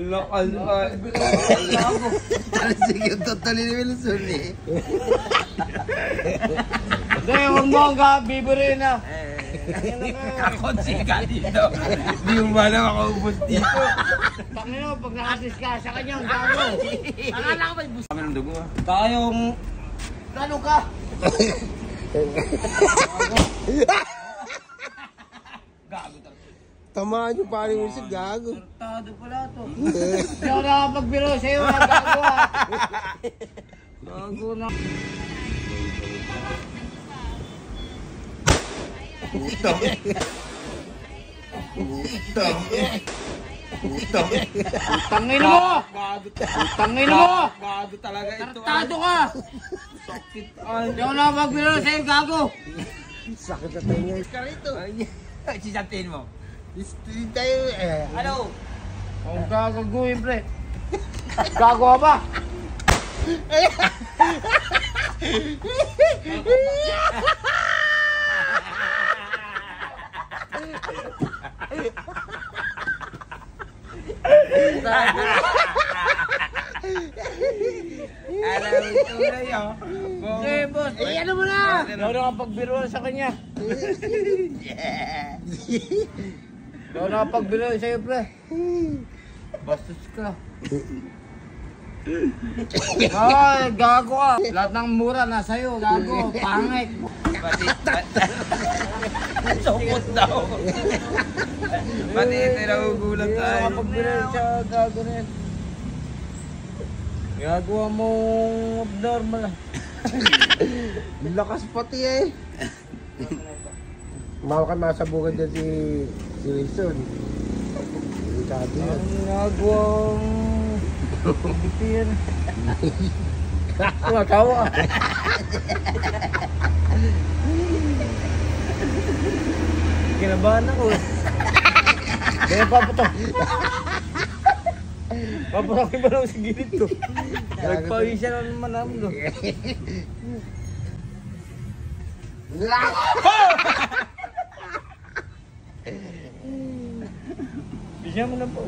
Lokal pa. Sige, totally ni Wilson eh. Hindi, huwag mo ang bibirin na. Ako siga dito. Di mo ba na makaubos dito? Panginoon, pag nakasis sa kanya, ang gago. Akala ko may bus. Kami ng dugo ah. Tayong... Gano ka? Gago talaga. Tamaan nyo pa rin si gago. Tartado pala to. Hindi ako nakapagbiro sa'yo, gago ha. Gago na. Utang. Utang. Utang. Tangin mo! Tangin mo! Gago talaga ito. Tartado ka! Sakit. Hindi ako nakapagbiro sa'yo, gago. Sakit na tayo nga. Karito. Sisatin mo. Hindi tayo eh. Ano? Ang gagaguhin, pre. Gago ka ba? Alam mo ito na yun. Okay, boss. Eh, ano mo na? Hindi ako nakapagbiruan sa kanya. Hindi ako nakapagbiruan sa'yo, pre. Bastos ka. Ay, gago ka. Lahat ng mura nasa'yo, gago. Pangit. Sukot daw. Pati ito nagugulat Hindi ako tayo. nakapagbiruan siya, gago na yan. Gagawa mong abnormal. Lakas pati eh. Mawa ka masabugan dyan si Wilson. Delikado yan. Ang gagawang... Hindi yan. Tumatawa ka. Kinabahan ako eh. Kaya papatok. Papatakin ba naman sa gilid ko? Nagpawisya na naman namin ko. Bisya mo na po.